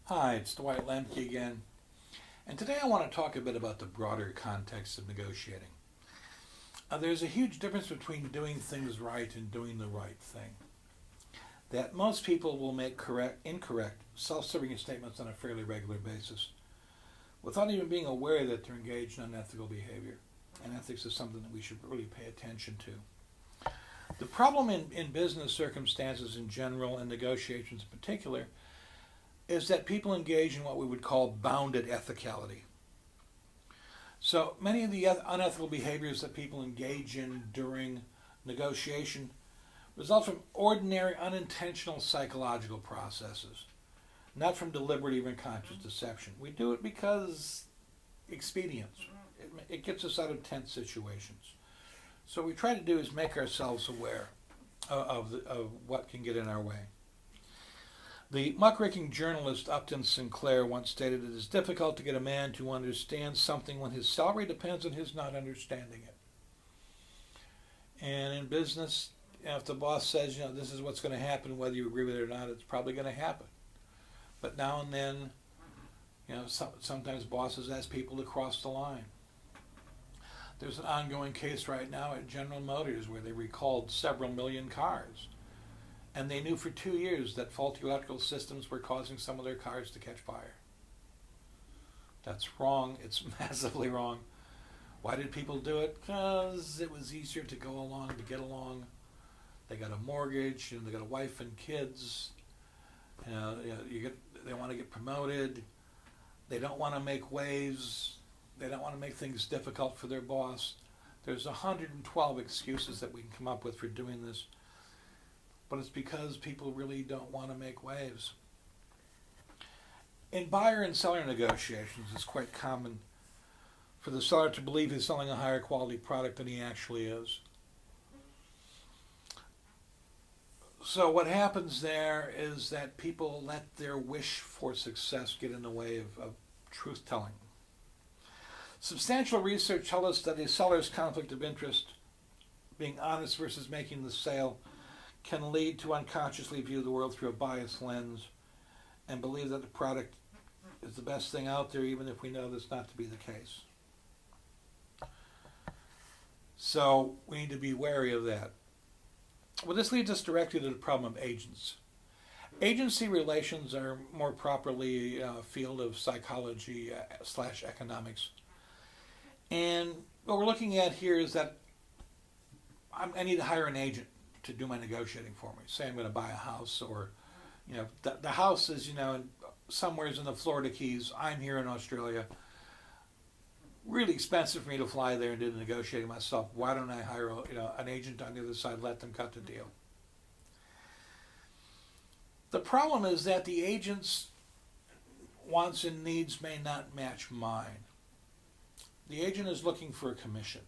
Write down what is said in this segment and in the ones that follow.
Hi, it's Dwight Lemke again, and today I want to talk a bit about the broader context of negotiating. There's a huge difference between doing things right and doing the right thing. That most people will make incorrect, self-serving statements on a fairly regular basis without even being aware that they're engaged in unethical behavior. And ethics is something that we should really pay attention to. The problem in business circumstances in general and negotiations in particular is that people engage in what we would call bounded ethicality. So many of the unethical behaviors that people engage in during negotiation result from ordinary unintentional psychological processes, not from deliberate even conscious deception. We do it because expedience. It gets us out of tense situations. So what we try to do is make ourselves aware of what can get in our way. The muckraking journalist Upton Sinclair once stated it is difficult to get a man to understand something when his salary depends on his not understanding it. And in business, if the boss says, this is what's going to happen, whether you agree with it or not, it's probably going to happen. But now and then, sometimes bosses ask people to cross the line. There's an ongoing case right now at General Motors where they recalled several million cars. And they knew for 2 years that faulty electrical systems were causing some of their cars to catch fire. That's wrong. It's massively wrong. Why did people do it? Because it was easier to go along, to get along. They got a mortgage, they got a wife and kids. They want to get promoted. They don't want to make waves. They don't want to make things difficult for their boss. There's 112 excuses that we can come up with for doing this. But it's because people really don't want to make waves. In buyer and seller negotiations, it's quite common for the seller to believe he's selling a higher quality product than he actually is. So what happens there is that people let their wish for success get in the way of truth-telling. Substantial research tells us that a seller's conflict of interest, being honest versus making the sale, can lead to unconsciously view the world through a biased lens and believe that the product is the best thing out there, even if we know that's not to be the case. So we need to be wary of that. Well, this leads us directly to the problem of agents. Agency relations are more properly a field of psychology / economics. And what we're looking at here is that I need to hire an agent to do my negotiating for me. Say I'm going to buy a house, or the house is somewhere in the Florida Keys. I'm here in Australia. Really expensive for me to fly there and do the negotiating myself. Why don't I hire an agent on the other side, let them cut the deal? The problem is that the agent's wants and needs may not match mine. The agent is looking for a commission.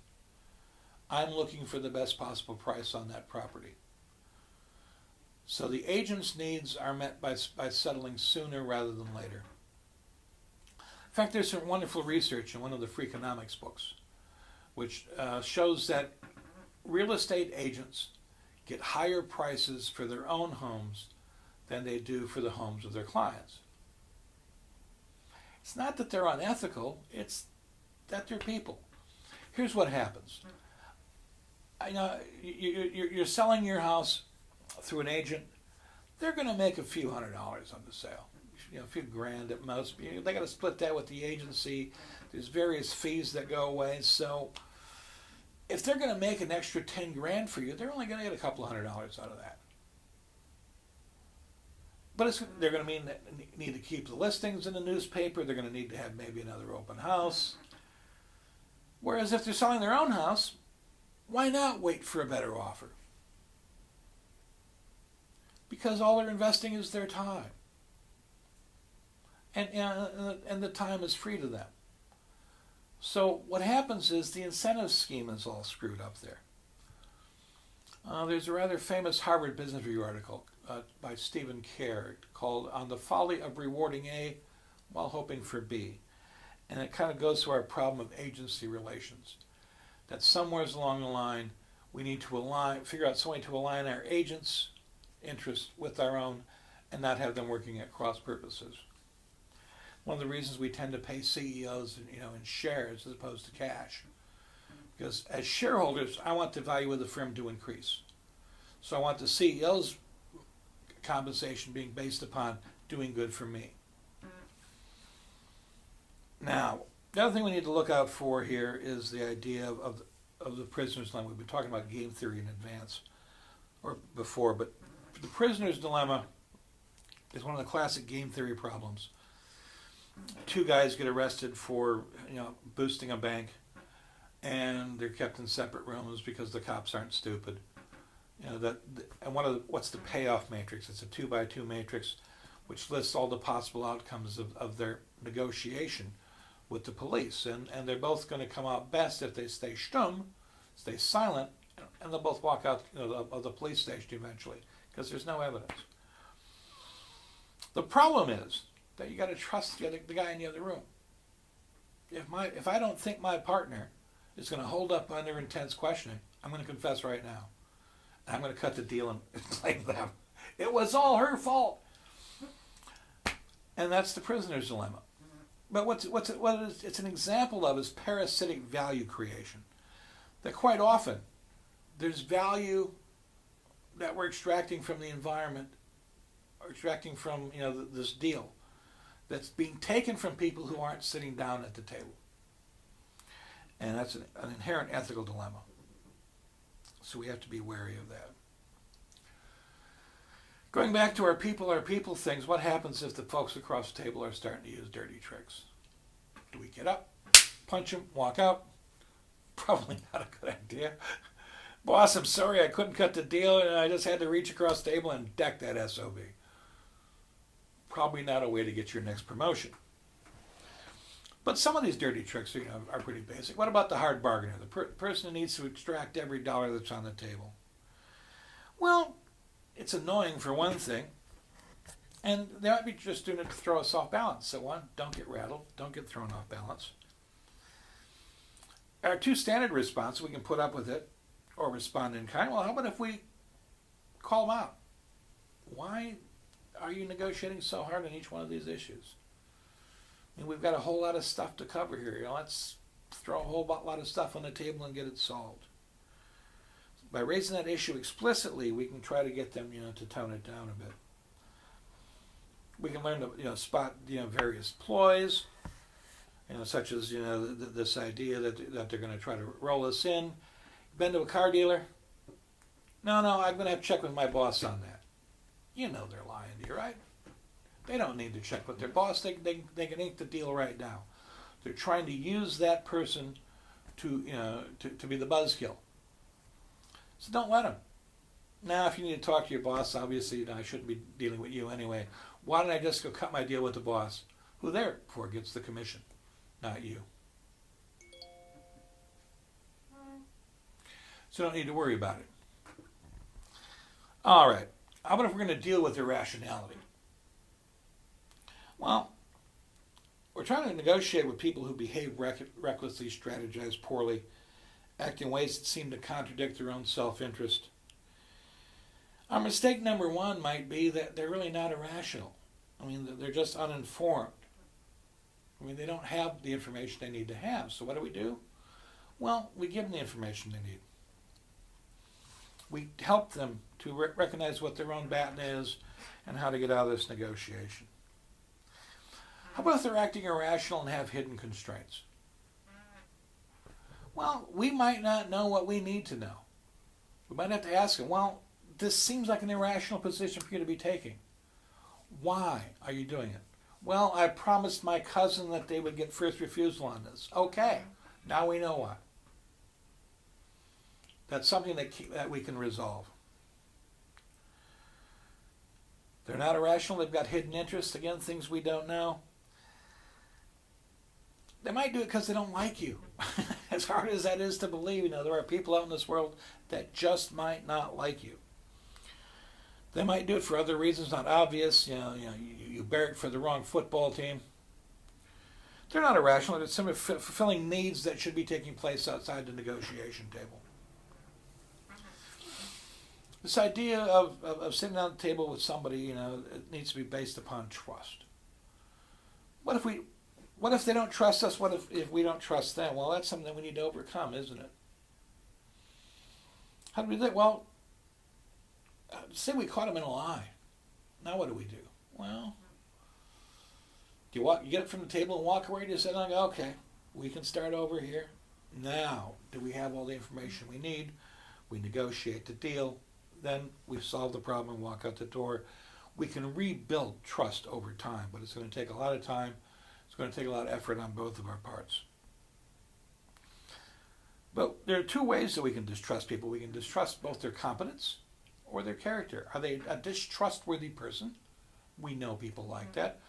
I'm looking for the best possible price on that property. So the agent's needs are met by settling sooner rather than later. In fact, there's some wonderful research in one of the Freakonomics books, which shows that real estate agents get higher prices for their own homes than they do for the homes of their clients. It's not that they're unethical, it's that they're people. Here's what happens. You're selling your house through an agent. They're going to make a few $100s on the sale, a few grand at most. They got to split that with the agency. There's various fees that go away. So if they're going to make an extra 10 grand for you, they're only going to get a couple $100s out of that. But they're going to need to keep the listings in the newspaper. They're going to need to have maybe another open house. Whereas if they're selling their own house, why not wait for a better offer? Because all they're investing is their time. And the time is free to them. So what happens is the incentive scheme is all screwed up there. There's a rather famous Harvard Business Review article by Stephen Kerr called On the Folly of Rewarding A While Hoping for B. And it kind of goes to our problem of agency relations. That somewhere along the line, we need to figure out some way to align our agents' interests with our own and not have them working at cross purposes. one of the reasons we tend to pay CEOs, in shares as opposed to cash. Because as shareholders, I want the value of the firm to increase. So I want the CEO's compensation being based upon doing good for me. Now, the other thing we need to look out for here is the idea of the prisoner's dilemma. We've been talking about game theory in advance, or before, but the prisoner's dilemma is one of the classic game theory problems. Two guys get arrested for, boosting a bank, and they're kept in separate rooms because the cops aren't stupid. What's the payoff matrix? It's a 2x2 matrix, which lists all the possible outcomes of their negotiation with the police, and they're both going to come out best if they stay stumm, stay silent, and they'll both walk out of the police station eventually because there's no evidence. The problem is that you got to trust the guy in the other room. If I don't think my partner is going to hold up under intense questioning, I'm going to confess right now. I'm going to cut the deal and blame them. It was all her fault. And that's the prisoner's dilemma. But what it's an example of is parasitic value creation. That quite often there's value that we're extracting from the environment, or extracting from this deal, that's being taken from people who aren't sitting down at the table. And that's an inherent ethical dilemma. So we have to be wary of that. Going back to our people things, what happens if the folks across the table are starting to use dirty tricks? Do we get up, punch them, walk out? Probably not a good idea. Boss, I'm sorry I couldn't cut the deal, and I just had to reach across the table and deck that SOB. Probably not a way to get your next promotion. But some of these dirty tricks are pretty basic. What about the hard bargainer, the person who needs to extract every dollar that's on the table? Well, it's annoying for one thing, and they might be just doing it to throw us off balance. So one, don't get rattled, don't get thrown off balance. Our two standard responses, we can put up with it or respond in kind. Well, how about if we call them out? Why are you negotiating so hard on each one of these issues? I mean, we've got a whole lot of stuff to cover here. Let's throw a whole lot of stuff on the table and get it solved. By raising that issue explicitly, we can try to get them, to tone it down a bit. We can learn to, spot, various ploys, such as, this idea that they're going to try to roll us in. Been to a car dealer? No, I'm going to have to check with my boss on that. They're lying to you, right? They don't need to check with their boss. They can ink the deal right now. They're trying to use that person to be the buzzkill. So don't let them. Now, if you need to talk to your boss, obviously I shouldn't be dealing with you anyway. Why don't I just go cut my deal with the boss, who therefore gets the commission, not you? So don't need to worry about it. All right. How about if we're going to deal with irrationality? Well, we're trying to negotiate with people who behave recklessly, strategize poorly, act in ways that seem to contradict their own self-interest. Our mistake number one might be that they're really not irrational. They're just uninformed. They don't have the information they need to have. So what do? Well, we give them the information they need. We help them to recognize what their own baton is and how to get out of this negotiation. How about if they're acting irrational and have hidden constraints? Well, we might not know what we need to know. We might have to ask them, well, this seems like an irrational position for you to be taking. Why are you doing it? Well, I promised my cousin that they would get first refusal on this. Okay, now we know why. That's something that we can resolve. They're not irrational. They've got hidden interests. Again, things we don't know. They might do it because they don't like you. As hard as that is to believe, there are people out in this world that just might not like you. They might do it for other reasons, not obvious. You barrack for the wrong football team. They're not irrational. They're simply fulfilling needs that should be taking place outside the negotiation table. This idea of sitting down at the table with somebody, it needs to be based upon trust. What if they don't trust us? What if we don't trust them? Well, that's something that we need to overcome, isn't it? How do we do that? Well, say we caught them in a lie. Now what do we do? Well, do you get up from the table and walk away? Do you sit down and go, okay, we can start over here. Now, do we have all the information we need? We negotiate the deal. Then we solve the problem and walk out the door. We can rebuild trust over time, but it's going to take a lot of time. It's going to take a lot of effort on both of our parts. But there are two ways that we can distrust people. We can distrust both their competence or their character. Are they a distrustworthy person? We know people like that.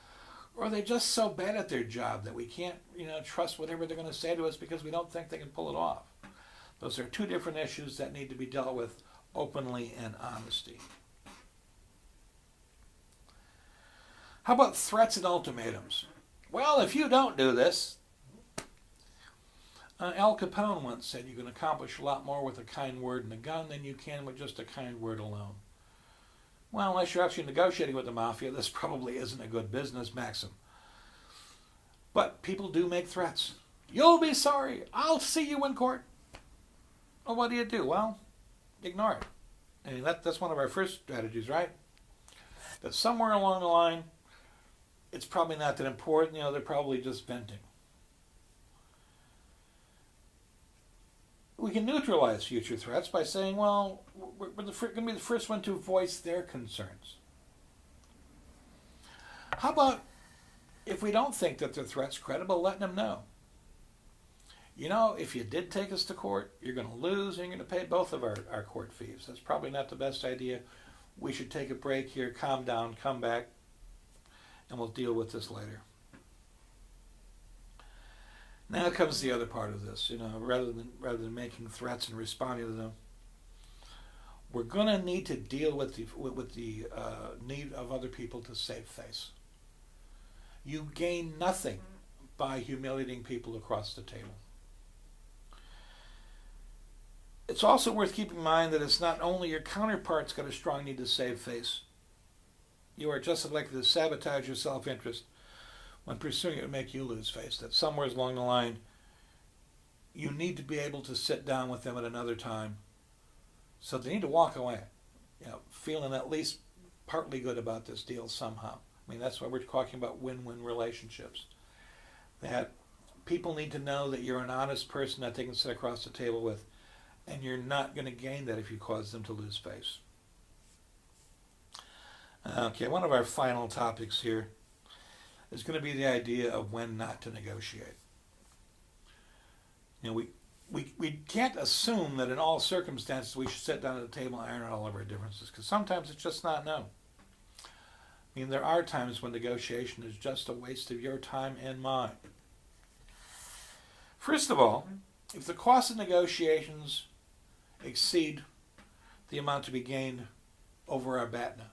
Or are they just so bad at their job that we can't, trust whatever they're going to say to us because we don't think they can pull it off? Those are two different issues that need to be dealt with openly and honesty. How about threats and ultimatums? Well, if you don't do this, Al Capone once said you can accomplish a lot more with a kind word and a gun than you can with just a kind word alone. Well, unless you're actually negotiating with the mafia, this probably isn't a good business maxim. But people do make threats. You'll be sorry. I'll see you in court. Well, what do? Well, ignore it. I mean, that's one of our first strategies, right? But somewhere along the line, it's probably not that important. They're probably just venting. We can neutralize future threats by saying, well, we're going to be the first one to voice their concerns. How about if we don't think that their threat's credible, letting them know? If you did take us to court, you're going to lose and you're going to pay both of our court fees. That's probably not the best idea. We should take a break here, calm down, come back, and we'll deal with this later. Now comes the other part of this. Rather than making threats and responding to them, we're going to need to deal with the need of other people to save face. You gain nothing by humiliating people across the table. It's also worth keeping in mind that it's not only your counterpart's got a strong need to save face. You are just as likely to sabotage your self-interest when pursuing it would make you lose face. That somewhere along the line, you need to be able to sit down with them at another time. So they need to walk away, feeling at least partly good about this deal somehow. I mean, that's why we're talking about win-win relationships. That people need to know that you're an honest person that they can sit across the table with, and you're not going to gain that if you cause them to lose face. Okay, one of our final topics here is going to be the idea of when not to negotiate. We can't assume that in all circumstances we should sit down at the table and iron out all of our differences, because sometimes it's just not known. I mean, there are times when negotiation is just a waste of your time and mine. First of all, if the cost of negotiations exceed the amount to be gained over our BATNA,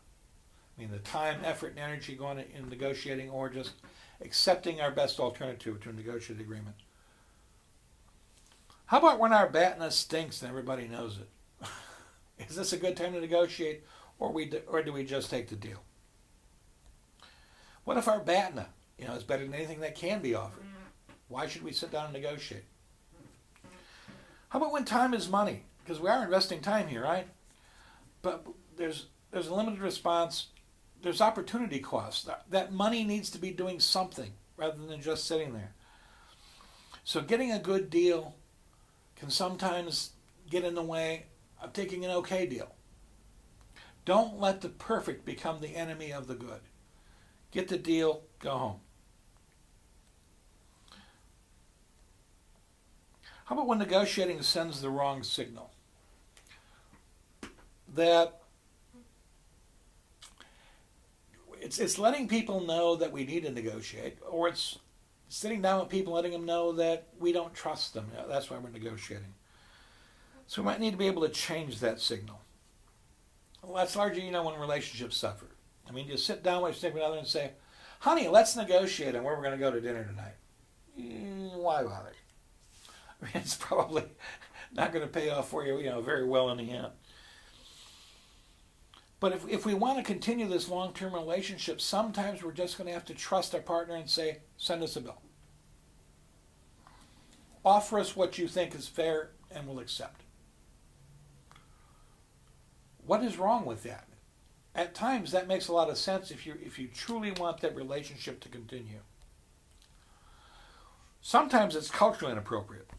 I mean, the time, effort, and energy going in negotiating or just accepting our best alternative to a negotiated agreement. How about when our BATNA stinks and everybody knows it? Is this a good time to negotiate, or do we just take the deal? What if our BATNA, is better than anything that can be offered? Why should we sit down and negotiate? How about when time is money? Because we are investing time here, right? But there's a limited response. There's opportunity costs. That money needs to be doing something rather than just sitting there. So getting a good deal can sometimes get in the way of taking an okay deal. Don't let the perfect become the enemy of the good. Get the deal, go home. How about when negotiating sends the wrong signal? That it's letting people know that we need to negotiate, or it's sitting down with people letting them know that we don't trust them. That's why we're negotiating. So we might need to be able to change that signal. Well, that's largely, when relationships suffer. I mean, you sit down with your significant other and say, honey, let's negotiate on where we're going to go to dinner tonight. Why bother? I mean, it's probably not going to pay off for you, very well in the end. But if we want to continue this long-term relationship, sometimes we're just going to have to trust our partner and say, send us a bill. Offer us what you think is fair and we'll accept. What is wrong with that? At times that makes a lot of sense if you truly want that relationship to continue. Sometimes it's culturally inappropriate.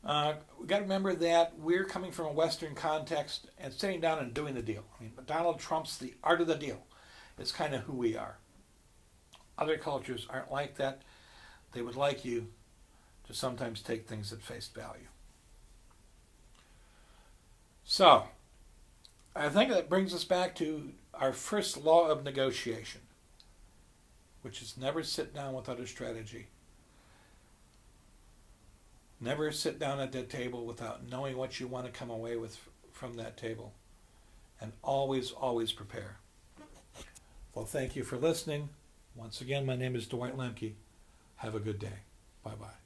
We've got to remember that we're coming from a Western context and sitting down and doing the deal. I mean, Donald Trump's the art of the deal. It's kind of who we are. Other cultures aren't like that. They would like you to sometimes take things at face value. So, I think that brings us back to our first law of negotiation, which is never sit down without a strategy. Never sit down at that table without knowing what you want to come away with from that table. And always, always prepare. Well, thank you for listening. Once again, my name is Dwight Lemke. Have a good day. Bye-bye.